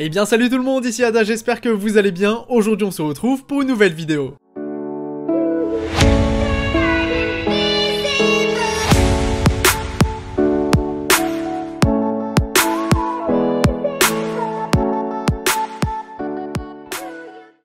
Eh bien salut tout le monde, ici Ada, j'espère que vous allez bien. Aujourd'hui on se retrouve pour une nouvelle vidéo.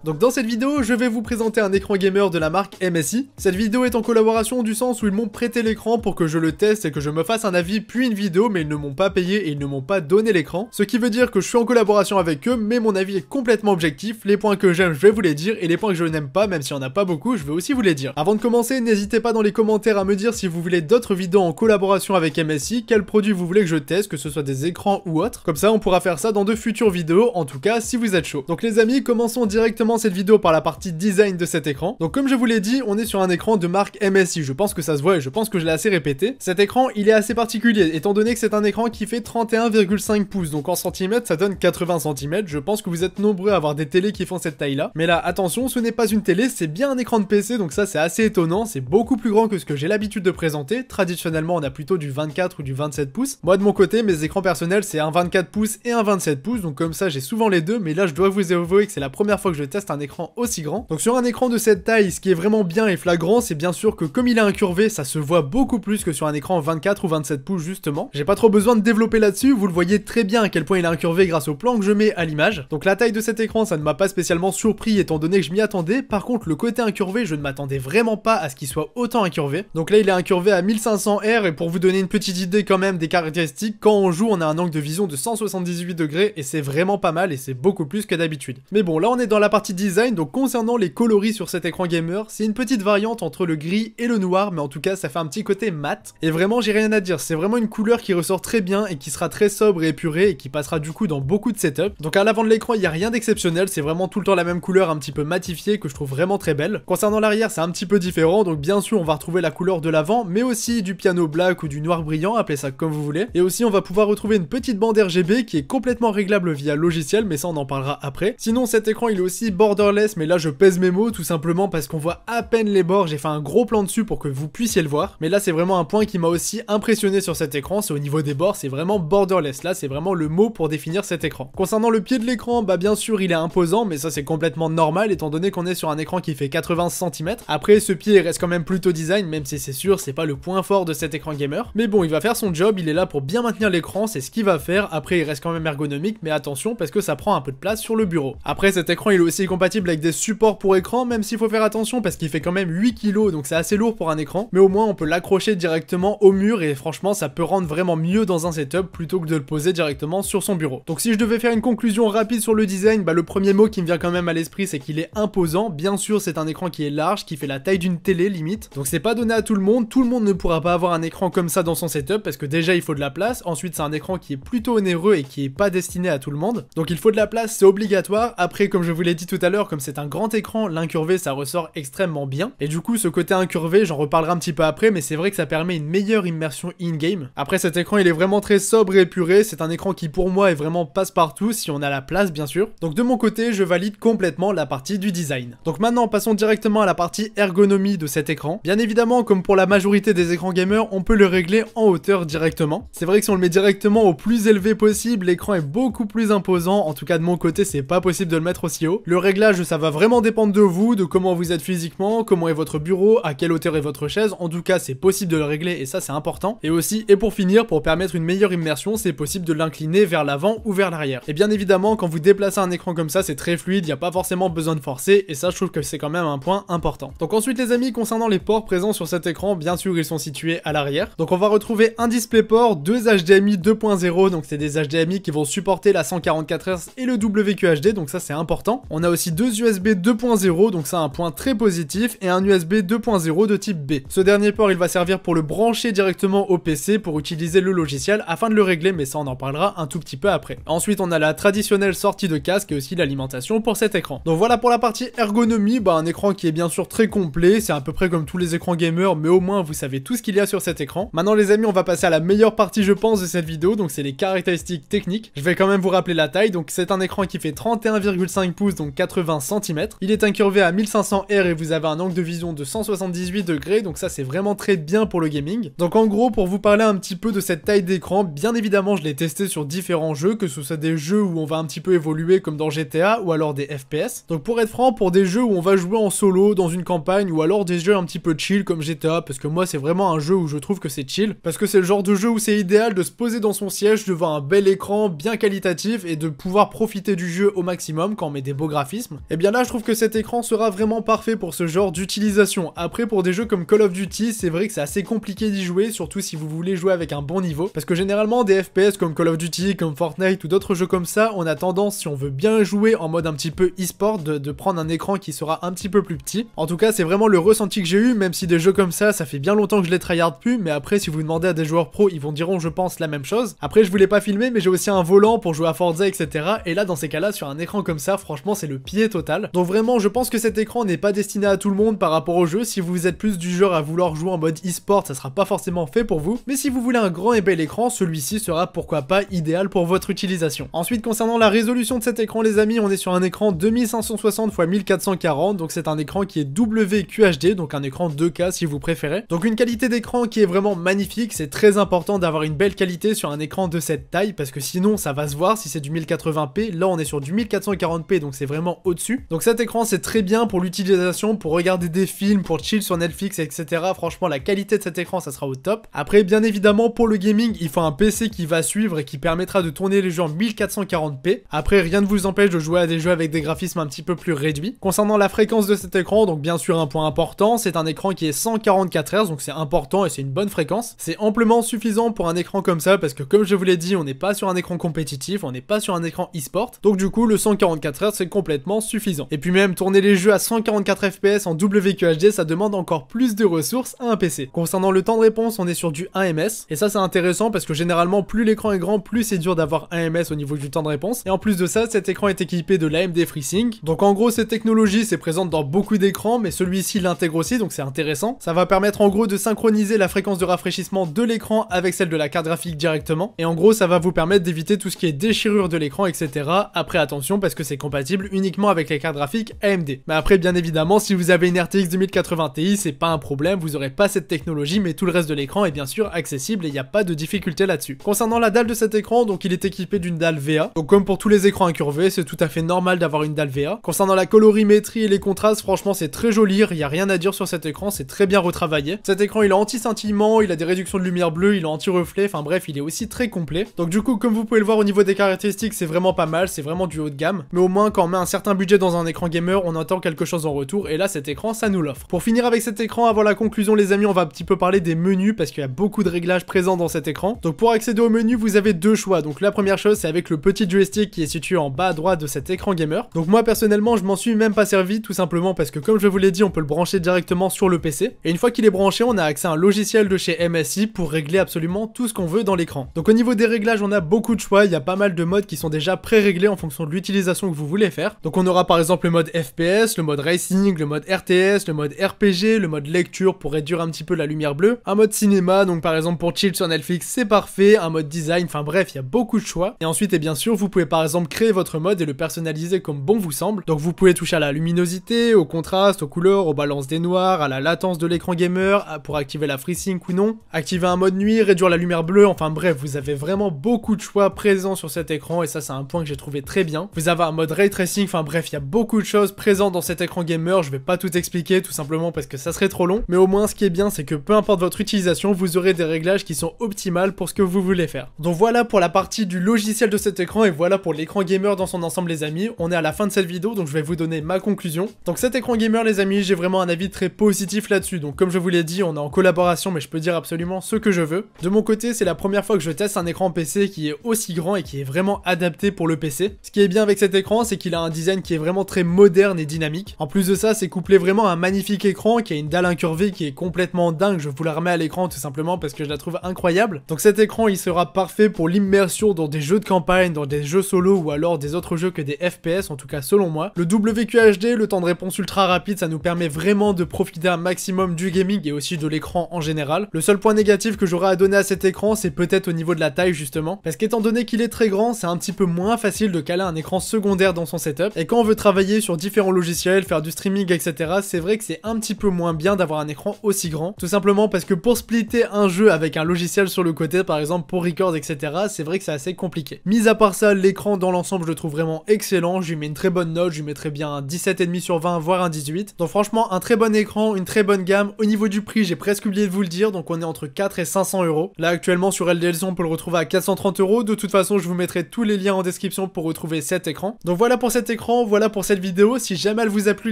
Donc dans cette vidéo, je vais vous présenter un écran gamer de la marque MSI. Cette vidéo est en collaboration du sens où ils m'ont prêté l'écran pour que je le teste et que je me fasse un avis puis une vidéo, mais ils ne m'ont pas payé et ils ne m'ont pas donné l'écran. Ce qui veut dire que je suis en collaboration avec eux, mais mon avis est complètement objectif. Les points que j'aime, je vais vous les dire, et les points que je n'aime pas, même s'il n'y en a pas beaucoup, je vais aussi vous les dire. Avant de commencer, n'hésitez pas dans les commentaires à me dire si vous voulez d'autres vidéos en collaboration avec MSI, quels produits vous voulez que je teste, que ce soit des écrans ou autres. Comme ça, on pourra faire ça dans de futures vidéos, en tout cas si vous êtes chaud. Donc les amis, commençons directement cette vidéo par la partie design de cet écran. Donc comme je vous l'ai dit, on est sur un écran de marque MSI, je pense que ça se voit et je pense que je l'ai assez répété. Cet écran, il est assez particulier, étant donné que c'est un écran qui fait 31,5 pouces, donc en centimètres, ça donne 80 cm. Je pense que vous êtes nombreux à avoir des télés qui font cette taille-là. Mais là, attention, ce n'est pas une télé, c'est bien un écran de PC, donc ça c'est assez étonnant, c'est beaucoup plus grand que ce que j'ai l'habitude de présenter. Traditionnellement, on a plutôt du 24 ou du 27 pouces. Moi, de mon côté, mes écrans personnels, c'est un 24 pouces et un 27 pouces, donc comme ça, j'ai souvent les deux, mais là, je dois vous avouer que c'est la première fois que je teste un écran aussi grand. Donc sur un écran de cette taille, ce qui est vraiment bien et flagrant, c'est bien sûr que comme il est incurvé, ça se voit beaucoup plus que sur un écran 24 ou 27 pouces justement. J'ai pas trop besoin de développer là-dessus, vous le voyez très bien à quel point il est incurvé grâce au plan que je mets à l'image. Donc la taille de cet écran, ça ne m'a pas spécialement surpris étant donné que je m'y attendais. Par contre, le côté incurvé, je ne m'attendais vraiment pas à ce qu'il soit autant incurvé. Donc là, il est incurvé à 1500 R, et pour vous donner une petite idée quand même des caractéristiques, quand on joue, on a un angle de vision de 178 degrés et c'est vraiment pas mal et c'est beaucoup plus que d'habitude. Mais bon, là on est dans la partie design, donc concernant les coloris sur cet écran gamer, c'est une petite variante entre le gris et le noir, mais en tout cas ça fait un petit côté mat, et vraiment j'ai rien à dire, c'est vraiment une couleur qui ressort très bien et qui sera très sobre et épurée et qui passera du coup dans beaucoup de setups. Donc à l'avant de l'écran il n'y a rien d'exceptionnel, c'est vraiment tout le temps la même couleur un petit peu matifiée que je trouve vraiment très belle. Concernant l'arrière c'est un petit peu différent, donc bien sûr on va retrouver la couleur de l'avant, mais aussi du piano black ou du noir brillant, appelez ça comme vous voulez, et aussi on va pouvoir retrouver une petite bande RGB qui est complètement réglable via logiciel, mais ça on en parlera après. Sinon cet écran il est aussi borderless, mais là je pèse mes mots tout simplement parce qu'on voit à peine les bords, j'ai fait un gros plan dessus pour que vous puissiez le voir, mais là c'est vraiment un point qui m'a aussi impressionné sur cet écran, c'est au niveau des bords, c'est vraiment borderless, là c'est vraiment le mot pour définir cet écran. Concernant le pied de l'écran, bah bien sûr il est imposant, mais ça c'est complètement normal étant donné qu'on est sur un écran qui fait 80 cm. Après ce pied reste quand même plutôt design, même si c'est sûr c'est pas le point fort de cet écran gamer, mais bon il va faire son job, il est là pour bien maintenir l'écran, c'est ce qu'il va faire. Après il reste quand même ergonomique, mais attention parce que ça prend un peu de place sur le bureau. Après cet écran il est aussi compatible avec des supports pour écran, même s'il faut faire attention parce qu'il fait quand même 8 kg, donc c'est assez lourd pour un écran, mais au moins on peut l'accrocher directement au mur et franchement ça peut rendre vraiment mieux dans un setup plutôt que de le poser directement sur son bureau. Donc si je devais faire une conclusion rapide sur le design, bah le premier mot qui me vient quand même à l'esprit c'est qu'il est imposant. Bien sûr c'est un écran qui est large, qui fait la taille d'une télé limite, donc c'est pas donné à tout le monde ne pourra pas avoir un écran comme ça dans son setup parce que déjà il faut de la place, ensuite c'est un écran qui est plutôt onéreux et qui est pas destiné à tout le monde, donc il faut de la place, c'est obligatoire. Après comme je vous l'ai dit tout à l'heure, comme c'est un grand écran, l'incurvé ça ressort extrêmement bien, et du coup ce côté incurvé j'en reparlerai un petit peu après, mais c'est vrai que ça permet une meilleure immersion in-game. Après cet écran il est vraiment très sobre et épuré, c'est un écran qui pour moi est vraiment passe-partout si on a la place bien sûr, donc de mon côté je valide complètement la partie du design. Donc maintenant passons directement à la partie ergonomie de cet écran. Bien évidemment comme pour la majorité des écrans gamers on peut le régler en hauteur directement. C'est vrai que si on le met directement au plus élevé possible, l'écran est beaucoup plus imposant, en tout cas de mon côté c'est pas possible de le mettre aussi haut. Le réglage ça va vraiment dépendre de vous, de comment vous êtes physiquement, comment est votre bureau, à quelle hauteur est votre chaise, en tout cas c'est possible de le régler et ça c'est important. Et aussi, et pour finir, pour permettre une meilleure immersion, c'est possible de l'incliner vers l'avant ou vers l'arrière. Et bien évidemment quand vous déplacez un écran comme ça c'est très fluide, il n'y a pas forcément besoin de forcer, et ça je trouve que c'est quand même un point important. Donc ensuite les amis, concernant les ports présents sur cet écran, bien sûr ils sont situés à l'arrière. Donc on va retrouver un DisplayPort, deux HDMI 2.0, donc c'est des HDMI qui vont supporter la 144 Hz et le WQHD, donc ça c'est important. On a aussi deux USB 2.0, donc ça un point très positif, et un USB 2.0 de type B. Ce dernier port il va servir pour le brancher directement au PC pour utiliser le logiciel afin de le régler, mais ça on en parlera un tout petit peu après. Ensuite on a la traditionnelle sortie de casque et aussi l'alimentation pour cet écran. Donc voilà pour la partie ergonomie, bah un écran qui est bien sûr très complet, c'est à peu près comme tous les écrans gamers, mais au moins vous savez tout ce qu'il y a sur cet écran. Maintenant les amis on va passer à la meilleure partie je pense de cette vidéo, donc c'est les caractéristiques techniques. Je vais quand même vous rappeler la taille, donc c'est un écran qui fait 31,5 pouces, donc 80 cm. Il est incurvé à 1500 Hz et vous avez un angle de vision de 178 degrés, donc ça c'est vraiment très bien pour le gaming. Donc en gros, pour vous parler un petit peu de cette taille d'écran, bien évidemment je l'ai testé sur différents jeux, que ce soit des jeux où on va un petit peu évoluer comme dans GTA ou alors des FPS. Donc pour être franc, pour des jeux où on va jouer en solo dans une campagne ou alors des jeux un petit peu chill comme GTA, parce que moi c'est vraiment un jeu où je trouve que c'est chill, parce que c'est le genre de jeu où c'est idéal de se poser dans son siège devant un bel écran bien qualitatif et de pouvoir profiter du jeu au maximum quand on met des beaux graphismes. Et bien là je trouve que cet écran sera vraiment parfait pour ce genre d'utilisation. Après pour des jeux comme Call of Duty, c'est vrai que c'est assez compliqué d'y jouer, surtout si vous voulez jouer avec un bon niveau, parce que généralement des FPS comme Call of Duty, comme Fortnite ou d'autres jeux comme ça, on a tendance, si on veut bien jouer en mode un petit peu e-sport, de prendre un écran qui sera un petit peu plus petit. En tout cas c'est vraiment le ressenti que j'ai eu, même si des jeux comme ça fait bien longtemps que je les tryhard plus, mais après si vous demandez à des joueurs pro, ils vont diront je pense la même chose. Après je voulais pas filmer, mais j'ai aussi un volant pour jouer à Forza, etc. Et là dans ces cas là, sur un écran comme ça, franchement c'est le pied total. Donc vraiment je pense que cet écran n'est pas destiné à tout le monde par rapport au jeu. Si vous êtes plus du genre à vouloir jouer en mode e-sport, ça sera pas forcément fait pour vous, mais si vous voulez un grand et bel écran, celui-ci sera pourquoi pas idéal pour votre utilisation. Ensuite concernant la résolution de cet écran les amis, on est sur un écran 2560 x 1440, donc c'est un écran qui est WQHD, donc un écran 2K si vous préférez. Donc une qualité d'écran qui est vraiment magnifique, c'est très important d'avoir une belle qualité sur un écran de cette taille, parce que sinon ça va se voir si c'est du 1080p, là on est sur du 1440p, donc c'est vraiment au-dessus. Donc cet écran c'est très bien pour l'utilisation, pour regarder des films, pour chill sur Netflix, etc. Franchement la qualité de cet écran ça sera au top. Après bien évidemment pour le gaming, il faut un PC qui va suivre et qui permettra de tourner les jeux en 1440p. Après rien ne vous empêche de jouer à des jeux avec des graphismes un petit peu plus réduits. Concernant la fréquence de cet écran, donc bien sûr un point important, c'est un écran qui est 144 Hz, donc c'est important et c'est une bonne fréquence. C'est amplement suffisant pour un écran comme ça, parce que comme je vous l'ai dit, on n'est pas sur un écran compétitif, on n'est pas sur un écran e-sport, donc du coup le 144 Hz c'est complètement suffisant. Et puis même tourner les jeux à 144 FPS en WQHD, ça demande encore plus de ressources à un PC. Concernant le temps de réponse, on est sur du 1 ms, et ça c'est intéressant parce que généralement plus l'écran est grand, plus c'est dur d'avoir 1 ms au niveau du temps de réponse. Et en plus de ça, cet écran est équipé de l'AMD FreeSync, donc en gros cette technologie c'est présente dans beaucoup d'écrans, mais celui-ci l'intègre aussi, donc c'est intéressant. Ça va permettre en gros de synchroniser la fréquence de rafraîchissement de l'écran avec celle de la carte graphique directement, et en gros ça va vous permettre d'éviter tout ce qui est déchirure de l'écran, etc. Après attention parce que c'est compatible uniquement avec les cartes graphiques AMD. Mais après bien évidemment si vous avez une RTX 2080 Ti, c'est pas un problème, vous aurez pas cette technologie, mais tout le reste de l'écran est bien sûr accessible et il n'y a pas de difficulté là-dessus. Concernant la dalle de cet écran, donc il est équipé d'une dalle VA, donc comme pour tous les écrans incurvés, c'est tout à fait normal d'avoir une dalle VA. Concernant la colorimétrie et les contrastes, franchement c'est très joli, il n'y a rien à dire sur cet écran, c'est très bien retravaillé. Cet écran il est anti-scintillement, il a des réductions de lumière bleue, il est anti-reflet, enfin bref il est aussi très complet. Donc du coup comme vous pouvez le voir au niveau des caractéristiques, c'est vraiment pas mal, c'est vraiment du haut de gamme, mais au moins quand on met un certain budget dans un écran gamer, on attend quelque chose en retour, et là cet écran ça nous l'offre. Pour finir avec cet écran, avant la conclusion les amis, on va un petit peu parler des menus, parce qu'il y a beaucoup de réglages présents dans cet écran. Donc pour accéder au menu, vous avez deux choix. Donc la première chose c'est avec le petit joystick qui est situé en bas à droite de cet écran gamer. Donc moi personnellement je m'en suis même pas servi, tout simplement parce que comme je vous l'ai dit, on peut le brancher directement sur le PC, et une fois qu'il est branché, on a accès à un logiciel de chez MSI pour régler absolument tout ce qu'on veut dans l'écran. Donc au niveau des réglages, on a beaucoup de choix, il y a pas mal de modes qui sont déjà pré-réglés en fonction de l'utilisation que vous voulez faire. Donc on aura par exemple le mode FPS, le mode Racing, le mode RTS, le mode RPG, le mode lecture pour réduire un petit peu la lumière bleue, un mode cinéma, donc par exemple pour chill sur Netflix c'est parfait, un mode design, enfin bref il y a beaucoup de choix. Et ensuite et bien sûr vous pouvez par exemple créer votre mode et le personnaliser comme bon vous semble. Donc vous pouvez toucher à la luminosité, au contraste, aux couleurs, aux balances des noirs, à la latence de l'écran gamer, pour activer la FreeSync ou non, activer un mode nuit, réduire la lumière bleue, enfin bref vous avez vraiment beaucoup de choix présents sur cet écran, et ça c'est un point que j'ai trouvé très bien. Vous avez un mode Ray Tracing, enfin bref il y a beaucoup de choses présentes dans cet écran gamer, je vais pas tout expliquer tout simplement parce que ça serait trop long, mais au moins ce qui est bien c'est que peu importe votre utilisation, vous aurez des réglages qui sont optimales pour ce que vous voulez faire. Donc voilà pour la partie du logiciel de cet écran, et voilà pour l'écran gamer dans son ensemble les amis. On est à la fin de cette vidéo, donc je vais vous donner ma conclusion. Donc cet écran gamer les amis, j'ai vraiment un avis très positif là-dessus, donc comme je vous l'ai dit, on est en collaboration mais je peux dire absolument ce que je veux. De mon côté, c'est la première fois que je teste un écran PC qui est aussi grand et qui est vraiment adapté pour le PC. Ce qui est bien avec cet écran, c'est qu'il a un design qui est vraiment très moderne et dynamique. En plus de ça, c'est couplé vraiment à un magnifique écran qui a une dalle incurvée qui est complètement dingue, je vous la remets à l'écran tout simplement parce que je la trouve incroyable. Donc cet écran, il sera parfait pour l'immersion dans des jeux de campagne, dans des jeux solo ou alors des autres jeux que des FPS, en tout cas selon moi. Le WQHD, le temps de réponse ultra rapide, ça nous permet vraiment de profiter un maximum du gaming et aussi de l'écran en général. Le seul point négatif que j'aurais à donner à cet écran, c'est peut-être au niveau de la taille justement, parce qu'étant donné qu'il est très grand, c'est un petit peu moins facile de caler un écran secondaire dans son setup. Et quand on veut travailler sur différents logiciels, faire du streaming, etc., c'est vrai que c'est un petit peu moins bien d'avoir un écran aussi grand. Tout simplement parce que pour splitter un jeu avec un logiciel sur le côté, par exemple pour record, etc., c'est vrai que c'est assez compliqué. Mis à part ça, l'écran dans l'ensemble, je le trouve vraiment excellent. Je lui mets une très bonne note, je lui mettrais bien un 17,5 sur 20, voire un 18. Donc franchement, un très bon écran, une très bonne gamme. Au niveau du prix, j'ai presque oublié de vous le dire, donc on est entre 4 et 500 euros. Là, actuellement, sur LDLC, on peut le retrouver à 430 euros. De toute façon, je vous mettrai tous les liens en description pour retrouver cet écran. Donc voilà pour cet écran, voilà pour cette vidéo. Si jamais elle vous a plu,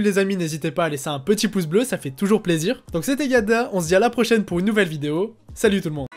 les amis, n'hésitez pas à laisser un petit pouce bleu, ça fait toujours plaisir. Donc c'était Yada, on se dit à la prochaine pour une nouvelle vidéo. Salut tout le monde!